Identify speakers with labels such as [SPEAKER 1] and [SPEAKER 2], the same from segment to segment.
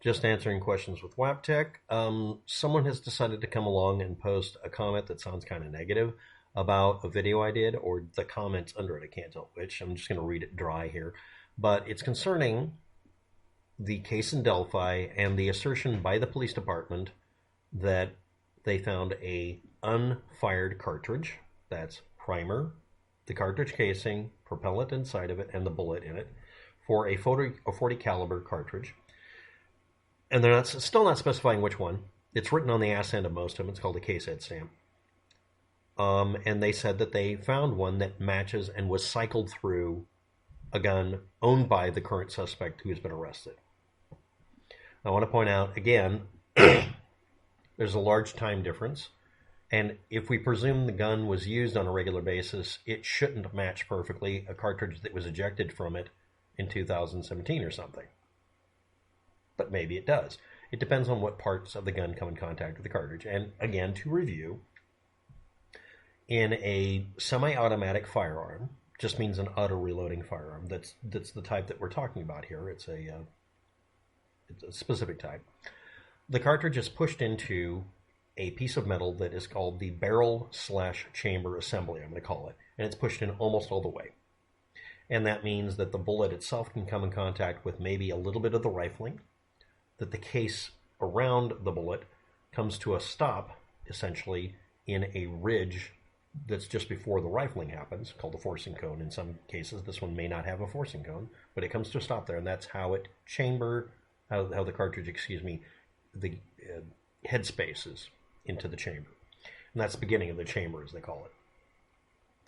[SPEAKER 1] Just answering questions with WAPTech. Someone has decided to come along and post a comment that sounds kind of negative about a video I did, or the comments under it. I can't tell which. I'm just going to read it dry here. But it's concerning the case in Delphi and the assertion by the police department that they found a unfired cartridge. That's primer, the cartridge casing, propellant inside of it, and the bullet in it for a 40 caliber cartridge. And they're still not specifying which one. It's written on the ass end of most of them. It's called a case head stamp. And they said that they found one that matches and was cycled through a gun owned by the current suspect who has been arrested. I want to point out, again, there's a large time difference. And if we presume the gun was used on a regular basis, it shouldn't match perfectly a cartridge that was ejected from it in 2017 or something. But maybe it does. It depends on what parts of the gun come in contact with the cartridge. And again, to review, in a semi-automatic firearm, just means an auto-reloading firearm. That's the type that we're talking about here. It's a specific type. The cartridge is pushed into a piece of metal that is called the barrel/chamber assembly, I'm going to call it. And it's pushed in almost all the way. And that means that the bullet itself can come in contact with maybe a little bit of the rifling, that the case around the bullet comes to a stop, essentially, in a ridge that's just before the rifling happens, called a forcing cone. In some cases, this one may not have a forcing cone, but it comes to a stop there, and that's how how the cartridge, the head spaces into the chamber. And that's the beginning of the chamber, as they call it.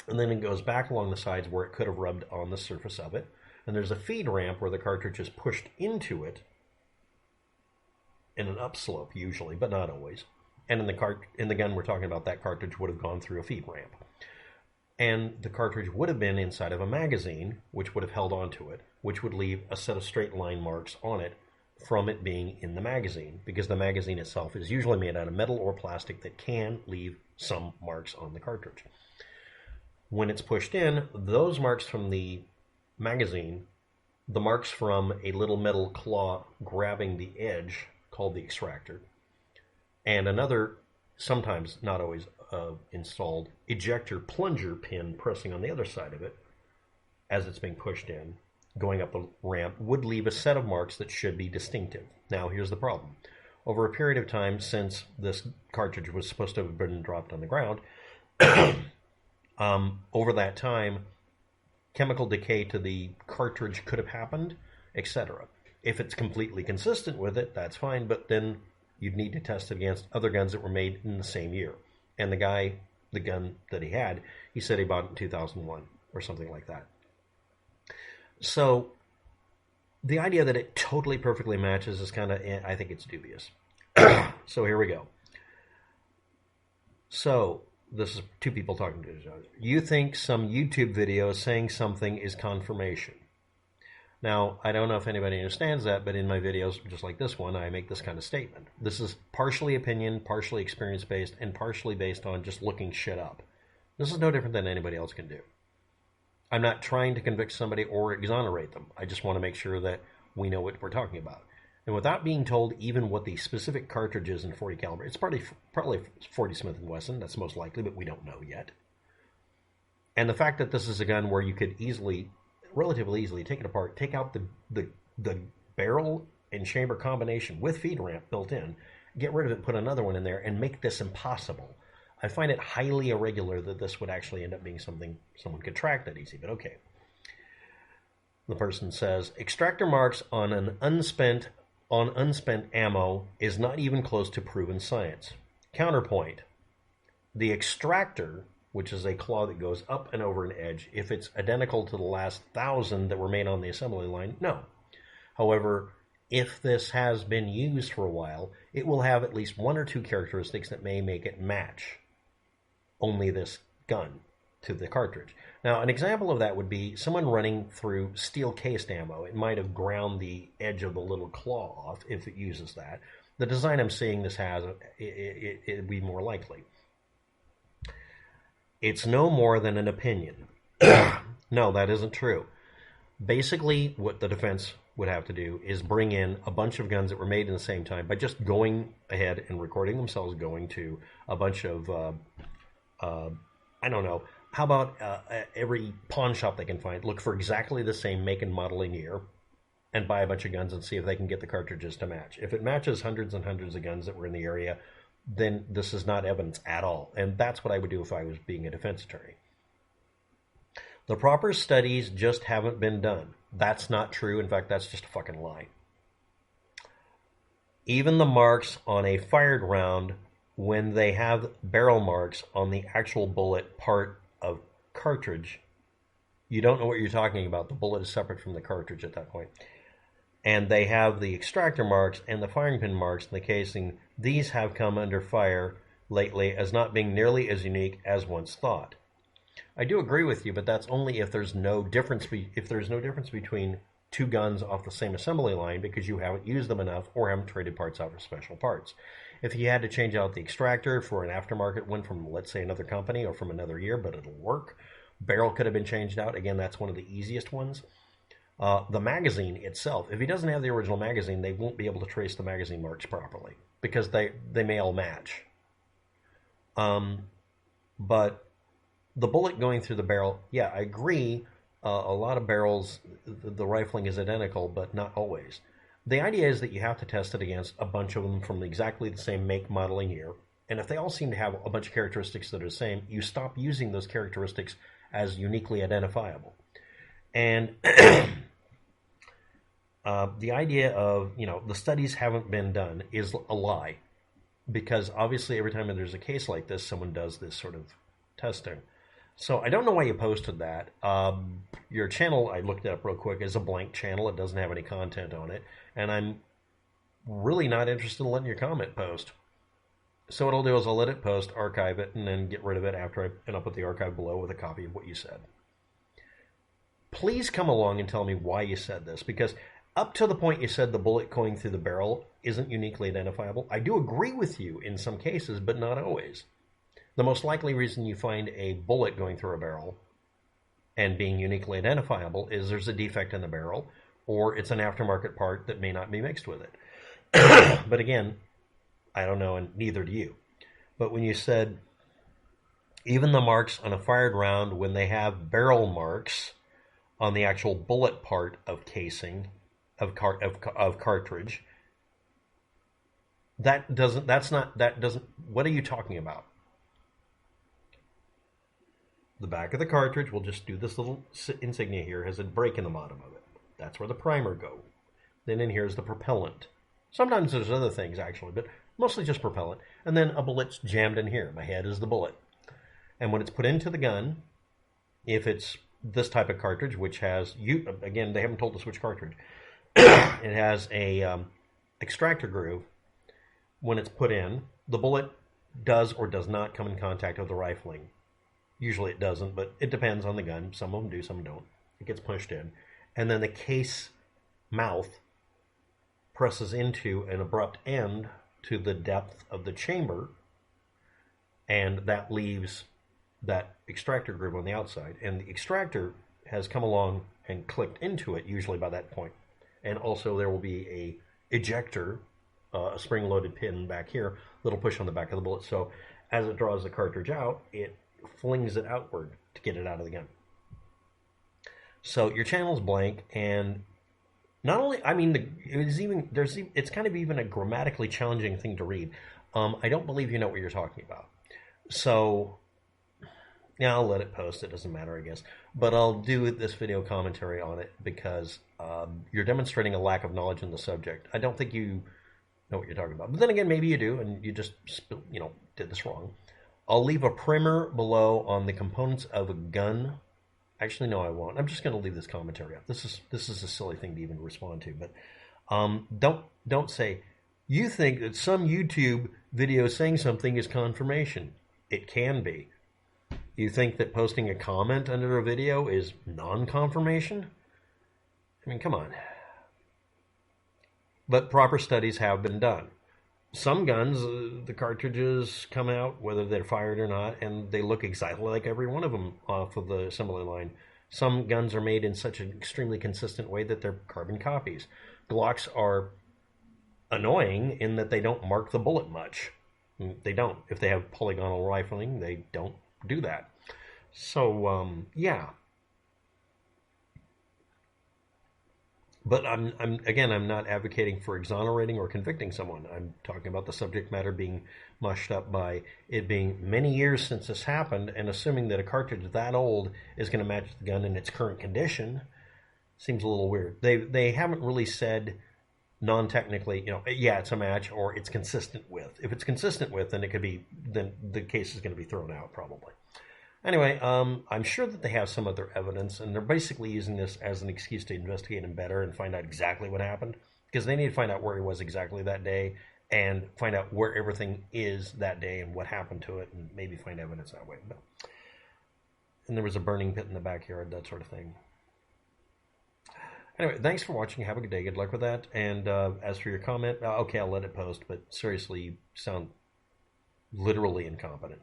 [SPEAKER 1] And then it goes back along the sides where it could have rubbed on the surface of it, and there's a feed ramp where the cartridge is pushed into it, in an upslope usually, but not always. And in the gun we're talking about, that cartridge would have gone through a feed ramp. And the cartridge would have been inside of a magazine, which would have held onto it, which would leave a set of straight line marks on it from it being in the magazine, because the magazine itself is usually made out of metal or plastic that can leave some marks on the cartridge. When it's pushed in, those marks from the magazine, the marks from a little metal claw grabbing the edge, called the extractor, and another, sometimes not always installed, ejector plunger pin pressing on the other side of it as it's being pushed in, going up the ramp, would leave a set of marks that should be distinctive. Now, here's the problem. Over a period of time, since this cartridge was supposed to have been dropped on the ground, over that time, chemical decay to the cartridge could have happened, etc. If it's completely consistent with it, that's fine, but then you'd need to test it against other guns that were made in the same year. And the gun that he had, he said he bought it in 2001 or something like that. So the idea that it totally perfectly matches is kind of, I think it's dubious. So here we go. So this is two people talking to each other. You think some YouTube video saying something is confirmation. Now, I don't know if anybody understands that, but in my videos, just like this one, I make this kind of statement. This is partially opinion, partially experience-based, and partially based on just looking shit up. This is no different than anybody else can do. I'm not trying to convict somebody or exonerate them. I just want to make sure that we know what we're talking about. And without being told even what the specific cartridge is in 40 caliber, it's probably 40 Smith & Wesson, that's most likely, but we don't know yet. And the fact that this is a gun where you could relatively easily take it apart, take out the barrel and chamber combination with feed ramp built in, get rid of it, put another one in there, and make this impossible. I find it highly irregular that this would actually end up being something someone could track that easy, but okay. The person says, extractor marks on unspent ammo is not even close to proven science. Counterpoint, the extractor, which is a claw that goes up and over an edge, if it's identical to the last 1,000 that were made on the assembly line, no. However, if this has been used for a while, it will have at least one or two characteristics that may make it match only this gun to the cartridge. Now, an example of that would be someone running through steel-cased ammo. It might have ground the edge of the little claw off if it uses that. The design I'm seeing this has, it'd be more likely. It's no more than an opinion. No, that isn't true. Basically, what the defense would have to do is bring in a bunch of guns that were made in the same time by just going ahead and recording themselves going to a bunch of, I don't know, how about every pawn shop they can find, look for exactly the same make and model and year, and buy a bunch of guns and see if they can get the cartridges to match. If it matches hundreds and hundreds of guns that were in the area, then this is not evidence at all. And that's what I would do if I was being a defense attorney. The proper studies just haven't been done. That's not true. In fact, that's just a fucking lie. Even the marks on a fired round, when they have barrel marks on the actual bullet part of cartridge, you don't know what you're talking about. The bullet is separate from the cartridge at that point. And they have the extractor marks and the firing pin marks in the casing. These have come under fire lately as not being nearly as unique as once thought. I do agree with you, but that's only if there's no difference between two guns off the same assembly line because you haven't used them enough or haven't traded parts out for special parts. If you had to change out the extractor for an aftermarket one from, let's say, another company or from another year, but it'll work. Barrel could have been changed out. Again, that's one of the easiest ones. The magazine itself, if he doesn't have the original magazine, they won't be able to trace the magazine marks properly because they may all match. But the bullet going through the barrel, yeah, I agree. A lot of barrels, the rifling is identical, but not always. The idea is that you have to test it against a bunch of them from exactly the same make, model, and year. And if they all seem to have a bunch of characteristics that are the same, you stop using those characteristics as uniquely identifiable. And the idea of, the studies haven't been done is a lie. Because obviously every time there's a case like this, someone does this sort of testing. So I don't know why you posted that. Your channel, I looked it up real quick, is a blank channel. It doesn't have any content on it. And I'm really not interested in letting your comment post. So what I'll do is I'll let it post, archive it, and then get rid of it after and I'll put the archive below with a copy of what you said. Please come along and tell me why you said this, because up to the point you said the bullet going through the barrel isn't uniquely identifiable. I do agree with you in some cases, but not always. The most likely reason you find a bullet going through a barrel and being uniquely identifiable is there's a defect in the barrel, or it's an aftermarket part that may not be mixed with it. But again, I don't know, and neither do you. But when you said even the marks on a fired round, when they have barrel marks on the actual bullet part of casing of cartridge, what are you talking about? The back of the cartridge, we'll just do this little insignia here, has a break in the bottom of it. That's where the primer goes. Then in here is the propellant. Sometimes there's other things actually, but mostly just propellant. And then a bullet's jammed in here. My head is the bullet. And when it's put into the gun, if it's this type of cartridge, which has, again, they haven't told us which cartridge, it has a extractor groove. When it's put in, the bullet does or does not come in contact with the rifling. Usually it doesn't, but it depends on the gun. Some of them do, some don't. It gets pushed in. And then the case mouth presses into an abrupt end to the depth of the chamber, and that leaves that extractor groove on the outside. And the extractor has come along and clicked into it, usually by that point. And also there will be a ejector, a spring-loaded pin back here that'll push on the back of the bullet. So as it draws the cartridge out, it flings it outward to get it out of the gun. So your channel's blank, and not only, I mean, it's kind of even a grammatically challenging thing to read. I don't believe you know what you're talking about. So, yeah, I'll let it post. It doesn't matter, I guess. But I'll do this video commentary on it because you're demonstrating a lack of knowledge in the subject. I don't think you know what you're talking about. But then again, maybe you do, and you just, did this wrong. I'll leave a primer below on the components of a gun. Actually, no, I won't. I'm just going to leave this commentary up. This is a silly thing to even respond to. But don't say, you think that some YouTube video saying something is confirmation. It can be. You think that posting a comment under a video is non-confirmation? I mean, come on. But proper studies have been done. Some guns, the cartridges come out, whether they're fired or not, and they look exactly like every one of them off of the assembly line. Some guns are made in such an extremely consistent way that they're carbon copies. Glocks are annoying in that they don't mark the bullet much. They don't. If they have polygonal rifling, they don't do that. So, yeah. But I'm not advocating for exonerating or convicting someone. I'm talking about the subject matter being mushed up by it being many years since this happened, and assuming that a cartridge that old is going to match the gun in its current condition seems a little weird. They haven't really said non-technically, yeah, it's a match or it's consistent with. If it's consistent with, then then the case is going to be thrown out probably. Anyway, I'm sure that they have some other evidence, and they're basically using this as an excuse to investigate him better and find out exactly what happened, because they need to find out where he was exactly that day and find out where everything is that day and what happened to it, and maybe find evidence that way. And there was a burning pit in the backyard, that sort of thing. Anyway, thanks for watching. Have a good day. Good luck with that. And as for your comment, okay, I'll let it post, but seriously, you sound literally incompetent.